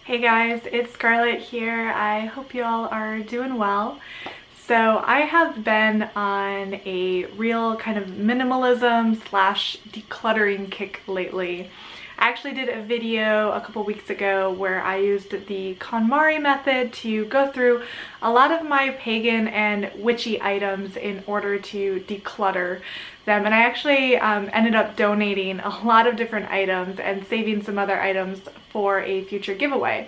Hey guys, it's Scarlett here. I hope you all are doing well. So I have been on a real kind of minimalism slash decluttering kick lately. I actually did a video a couple weeks ago where I used the KonMari method to go through a lot of my pagan and witchy items in order to declutter them, and I actually ended up donating a lot of different items and saving some other items for a future giveaway.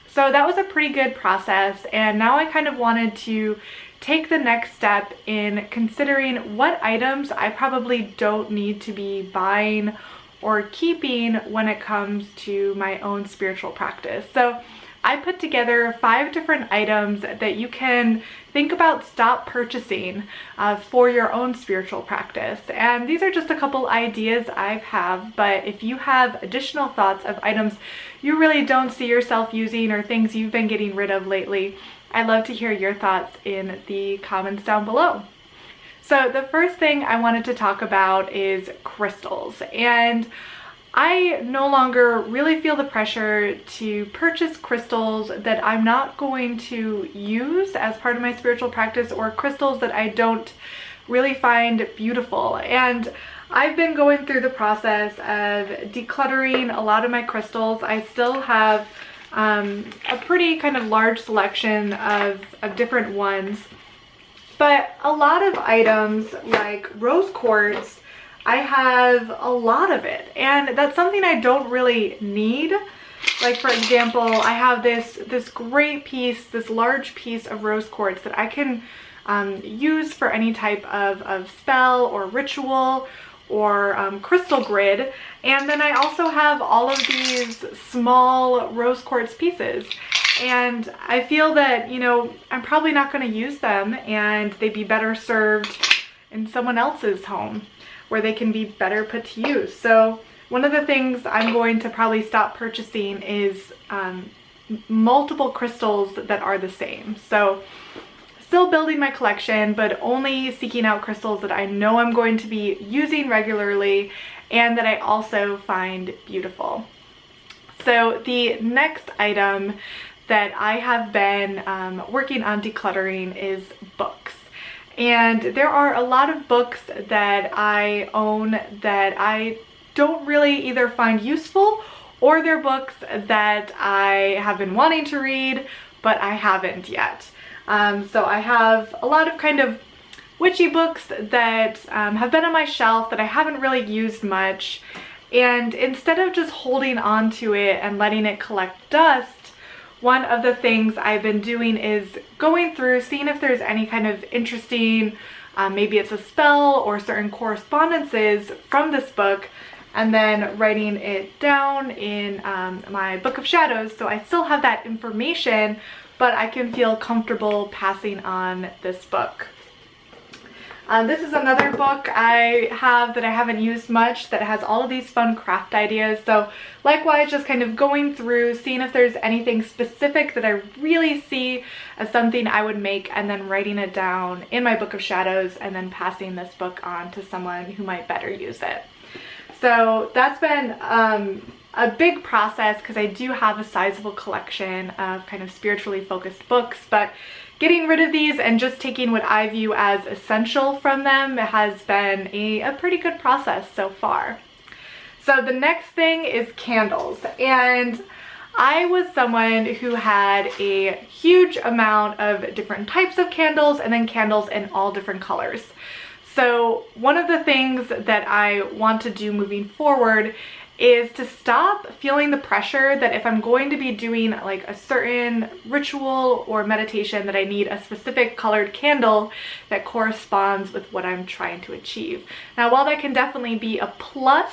So that was a pretty good process, and now I kind of wanted to take the next step in considering what items I probably don't need to be buying or keeping when it comes to my own spiritual practice. So I put together 5 different items that you can think about stop purchasing for your own spiritual practice. And these are just a couple ideas I have, but if you have additional thoughts of items you really don't see yourself using or things you've been getting rid of lately, I'd love to hear your thoughts in the comments down below. So the first thing I wanted to talk about is crystals, and I no longer really feel the pressure to purchase crystals that I'm not going to use as part of my spiritual practice, or crystals that I don't really find beautiful. And I've been going through the process of decluttering a lot of my crystals. I still have a pretty kind of large selection of different ones. But a lot of items like rose quartz, I have a lot of it, and that's something I don't really need. Like, for example, I have this great piece, this large piece of rose quartz that I can use for any type of spell or ritual or crystal grid. And then I also have all of these small rose quartz pieces. And I feel that, you know, I'm probably not going to use them, and they'd be better served in someone else's home where they can be better put to use. So one of the things I'm going to probably stop purchasing is multiple crystals that are the same. So still building my collection, but only seeking out crystals that I know I'm going to be using regularly and that I also find beautiful. So the next item that I have been working on decluttering is books. And there are a lot of books that I own that I don't really either find useful, or they're books that I have been wanting to read but I haven't yet. So I have a lot of kind of witchy books that have been on my shelf that I haven't really used much, and instead of just holding on to it and letting it collect dust, one of the things I've been doing is going through, seeing if there's any kind of interesting, maybe it's a spell or certain correspondences from this book, and then writing it down in my Book of Shadows, so I still have that information, but I can feel comfortable passing on this book. This is another book I have that I haven't used much that has all of these fun craft ideas. So likewise, just kind of going through, seeing if there's anything specific that I really see as something I would make, and then writing it down in my Book of Shadows and then passing this book on to someone who might better use it. So that's been a big process because I do have a sizable collection of kind of spiritually focused books, but getting rid of these and just taking what I view as essential from them has been a pretty good process so far. So the next thing is candles, and I was someone who had a huge amount of different types of candles, and then candles in all different colors. So one of the things that I want to do moving forward is to stop feeling the pressure that if I'm going to be doing like a certain ritual or meditation that I need a specific colored candle that corresponds with what I'm trying to achieve. Now, while that can definitely be a plus,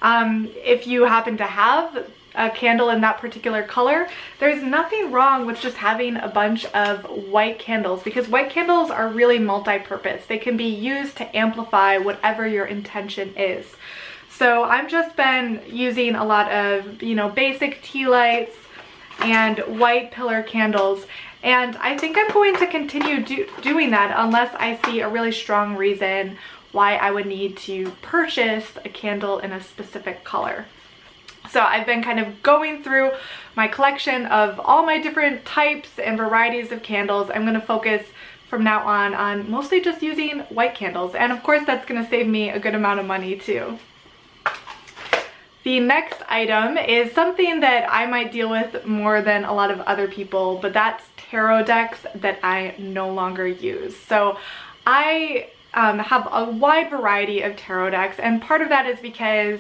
if you happen to have a candle in that particular color, there's nothing wrong with just having a bunch of white candles, because white candles are really multi-purpose. They can be used to amplify whatever your intention is. So I've just been using a lot of, you know, basic tea lights and white pillar candles, and I think I'm going to continue doing that unless I see a really strong reason why I would need to purchase a candle in a specific color. So I've been kind of going through my collection of all my different types and varieties of candles. I'm going to focus from now on mostly just using white candles, and of course that's going to save me a good amount of money too. The next item is something that I might deal with more than a lot of other people, but that's tarot decks that I no longer use. So I have a wide variety of tarot decks, and part of that is because,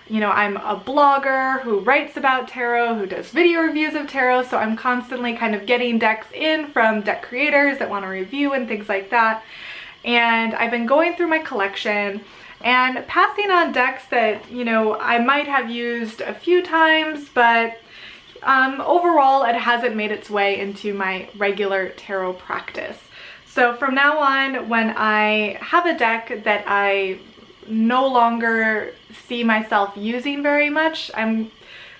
you know, I'm a blogger who writes about tarot, who does video reviews of tarot, so I'm constantly kind of getting decks in from deck creators that want to review and things like that. And I've been going through my collection and passing on decks that, you know, I might have used a few times, but overall it hasn't made its way into my regular tarot practice. So from now on, when I have a deck that I no longer see myself using very much, I'm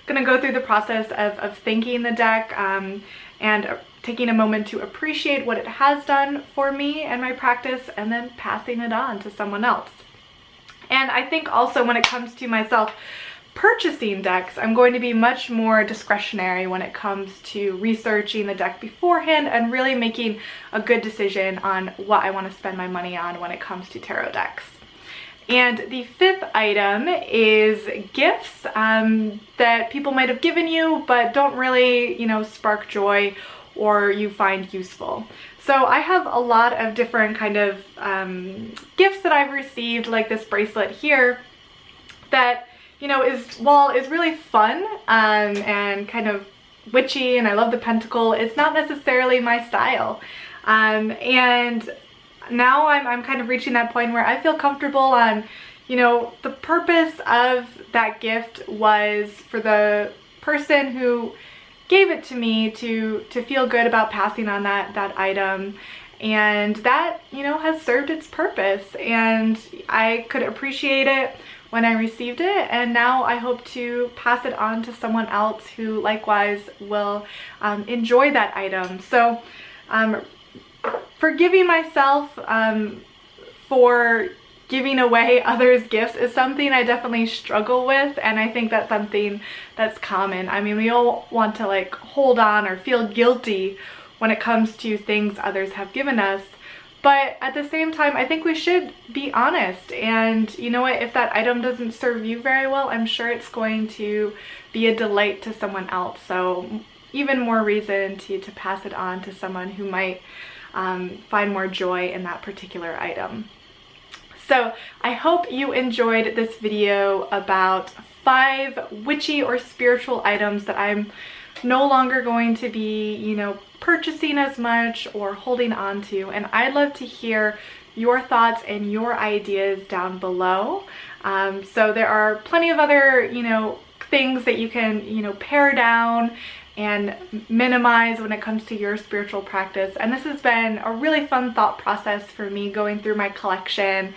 gonna go through the process of thanking the deck and taking a moment to appreciate what it has done for me and my practice, and then passing it on to someone else. And I think also when it comes to myself purchasing decks, I'm going to be much more discretionary when it comes to researching the deck beforehand and really making a good decision on what I want to spend my money on when it comes to tarot decks. And the fifth item is gifts that people might have given you but don't really, you know, spark joy or you find useful. So I have a lot of different kind of gifts that I've received, like this bracelet here that, you know, is really fun and kind of witchy, and I love the pentacle. It's not necessarily my style. And now I'm kind of reaching that point where I feel comfortable on, you know, the purpose of that gift was for the person who gave it to me to feel good about passing on that item, and that, you know, has served its purpose, and I could appreciate it when I received it, and now I hope to pass it on to someone else who likewise will enjoy that item. So forgiving myself for giving away others' gifts is something I definitely struggle with, and I think that's something that's common. I mean, we all want to like hold on or feel guilty when it comes to things others have given us, but at the same time I think we should be honest, and you know what, if that item doesn't serve you very well, I'm sure it's going to be a delight to someone else. So even more reason to pass it on to someone who might find more joy in that particular item. So I hope you enjoyed this video about 5 witchy or spiritual items that I'm no longer going to be, you know, purchasing as much or holding on to. And I'd love to hear your thoughts and your ideas down below. So there are plenty of other, you know, things that you can, you know, pare down and minimize when it comes to your spiritual practice. And this has been a really fun thought process for me, going through my collection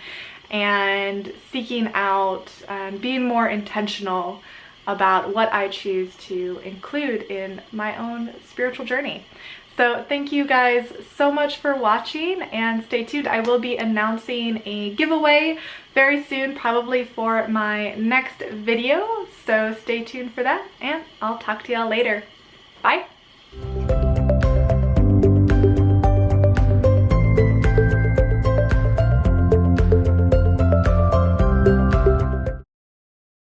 and seeking out and being more intentional about what I choose to include in my own spiritual journey. So thank you guys so much for watching, and stay tuned. I will be announcing a giveaway very soon, probably for my next video. So stay tuned for that, and I'll talk to y'all later. Bye.